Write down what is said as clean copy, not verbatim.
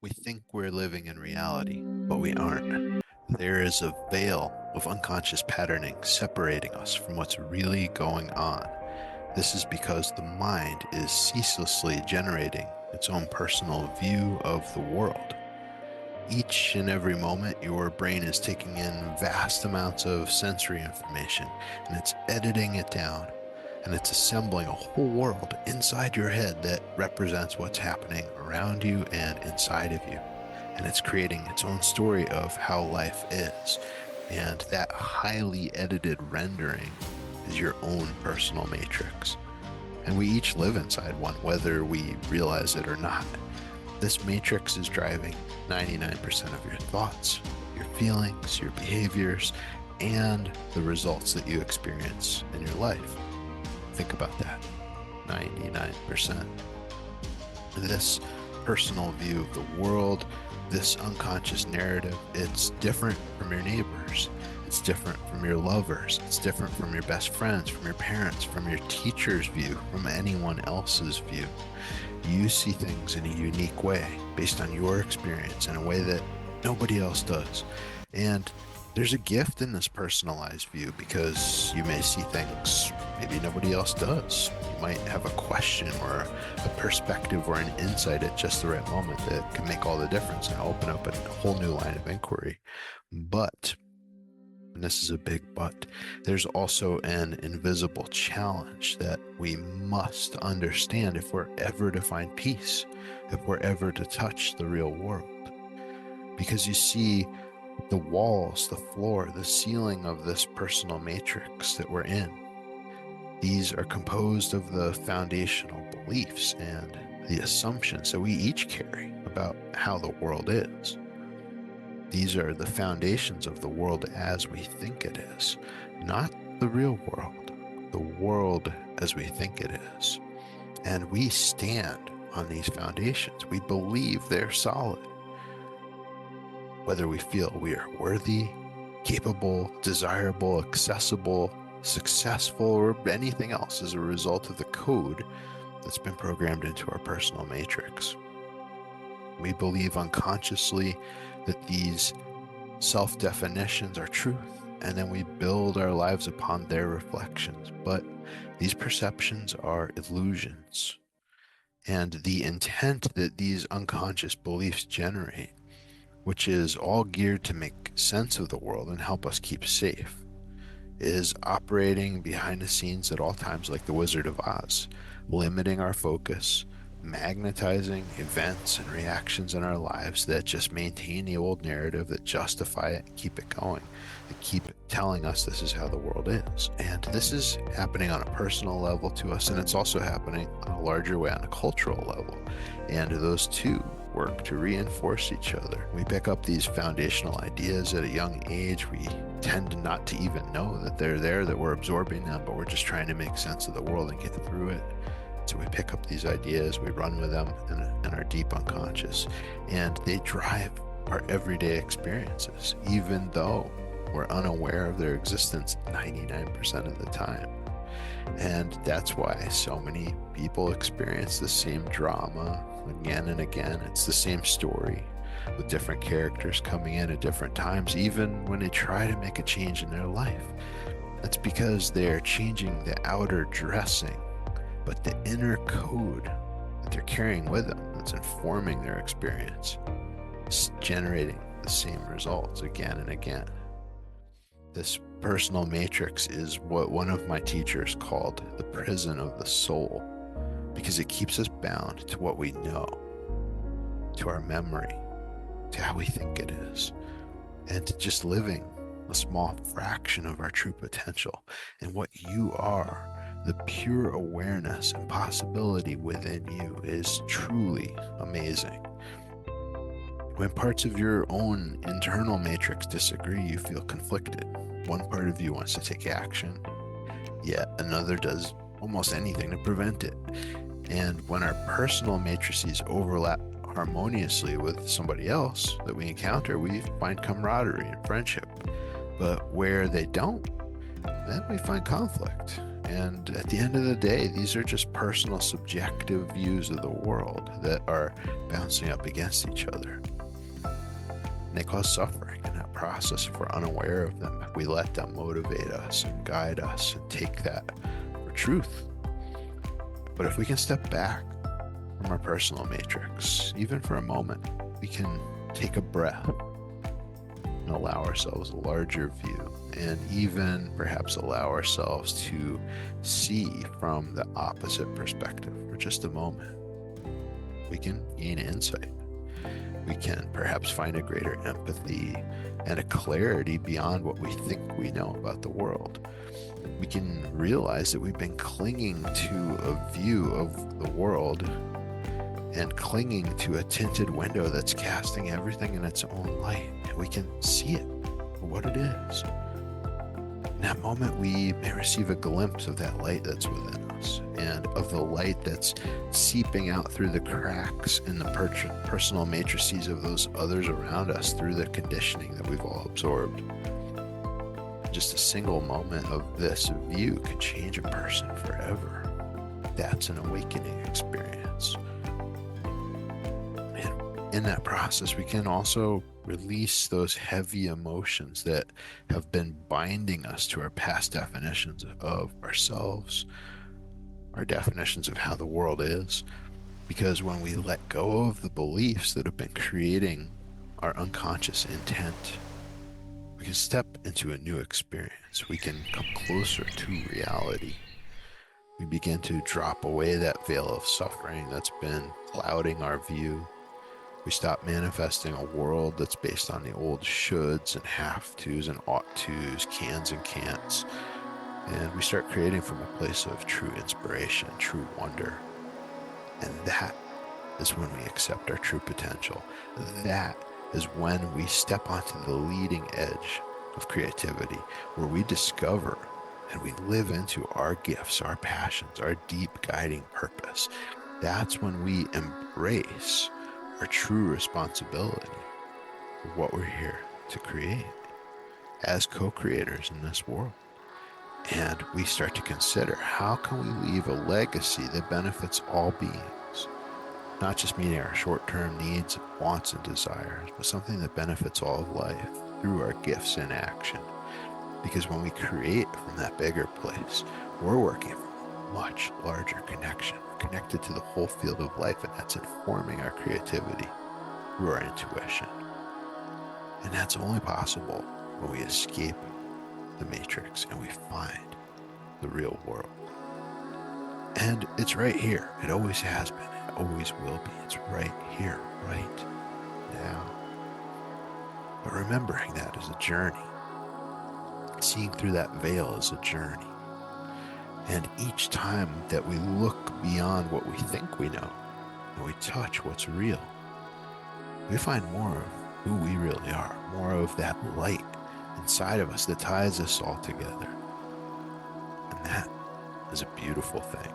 We think we're living in reality, but we aren't. There is a veil of unconscious patterning separating us from what's really going on. This is because the mind is ceaselessly generating its own personal view of the world. Each and every moment, your brain is taking in vast amounts of sensory information and it's editing it down and it's assembling a whole world inside your head that represents what's happening around you and inside of you. And it's creating its own story of how life is. And that highly edited rendering is your own personal matrix. And we each live inside one, whether we realize it or not. This matrix is driving 99% of your thoughts, your feelings, your behaviors, and the results that you experience in your life. Think about that. 99%. This personal view of the world, this unconscious narrative, it's different from your neighbors. It's different from your lovers. It's different from your best friends, from your parents, from your teacher's view, from anyone else's view. You see things in a unique way based on your experience in a way that nobody else does. And there's a gift in this personalized view because you may see things maybe nobody else does. You might have a question or a perspective or an insight at just the right moment that can make all the difference and open up a whole new line of inquiry. But, and this is a big but, there's also an invisible challenge that we must understand if we're ever to find peace, if we're ever to touch the real world. Because you see, the walls, the floor, the ceiling of this personal matrix that we're in, these are composed of the foundational beliefs and the assumptions that we each carry about how the world is. These are the foundations of the world as we think it is, not the real world, the world as we think it is. And we stand on these foundations. We believe they're solid. Whether we feel we are worthy, capable, desirable, accessible, successful, or anything else as a result of the code that's been programmed into our personal matrix. We believe unconsciously that these self-definitions are truth, and then we build our lives upon their reflections. But these perceptions are illusions. And the intent that these unconscious beliefs generate, which is all geared to make sense of the world and help us keep safe, is operating behind the scenes at all times like the Wizard of Oz, limiting our focus, magnetizing events and reactions in our lives that just maintain the old narrative, that justify it and keep it going, that keep telling us this is how the world is. And this is happening on a personal level to us, and it's also happening on a larger way on a cultural level. And those two work to reinforce each other. We pick up these foundational ideas at a young age. We tend not to even know that they're there, that we're absorbing them, but we're just trying to make sense of the world and get through it. So we pick up these ideas, we run with them in our deep unconscious, and they drive our everyday experiences, even though we're unaware of their existence 99% of the time. And that's why so many people experience the same drama again and again. It's the same story with different characters coming in at different times, even when they try to make a change in their life. That's because they're changing the outer dressing, but the inner code that they're carrying with them, that's informing their experience, is generating the same results again and again. This personal matrix is what one of my teachers called the prison of the soul, because it keeps us bound to what we know, to our memory, to how we think it is, and to just living a small fraction of our true potential. And what you are, the pure awareness and possibility within you, is truly amazing. When parts of your own internal matrix disagree, you feel conflicted. One part of you wants to take action, yet another does almost anything to prevent it. And when our personal matrices overlap harmoniously with somebody else that we encounter, we find camaraderie and friendship. But where they don't, then we find conflict. And at the end of the day, these are just personal, subjective views of the world that are bouncing up against each other. And they cause suffering in that process if we're unaware of them, if we let them motivate us and guide us and take that for truth. But if we can step back from our personal matrix, even for a moment, we can take a breath and allow ourselves a larger view, and even perhaps allow ourselves to see from the opposite perspective for just a moment. We can gain insight. We can perhaps find a greater empathy and a clarity beyond what we think we know about the world. We can realize that we've been clinging to a view of the world and clinging to a tinted window that's casting everything in its own light. And we can see it for what it is. In that moment, we may receive a glimpse of that light that's within us, and of the light that's seeping out through the cracks in the personal matrices of those others around us through the conditioning that we've all absorbed. Just a single moment of this view can change a person forever. That's an awakening experience. And in that process, we can also release those heavy emotions that have been binding us to our past definitions of ourselves, our definitions of how the world is. Because when we let go of the beliefs that have been creating our unconscious intent, we can step into a new experience. We can come closer to reality. We begin to drop away that veil of suffering that's been clouding our view. We stop manifesting a world that's based on the old shoulds and have-tos and ought-tos, cans and can'ts. And we start creating from a place of true inspiration, true wonder. And that is when we accept our true potential. That is when we step onto the leading edge of creativity, where we discover and we live into our gifts, our passions, our deep guiding purpose. That's when we embrace our true responsibility for what we're here to create as co-creators in this world. And we start to consider, how can we leave a legacy that benefits all beings? Not just meeting our short-term needs, wants, and desires, but something that benefits all of life through our gifts in action. Because when we create from that bigger place, we're working from a much larger connection. We're connected to the whole field of life, and that's informing our creativity through our intuition. And that's only possible when we escape the matrix and we find the real world. And it's right here. It always has been. It always will be. It's right here, right now. But remembering that is a journey. Seeing through that veil is a journey. And each time that we look beyond what we think we know and we touch what's real, we find more of who we really are, more of that light inside of us that ties us all together. And that is a beautiful thing.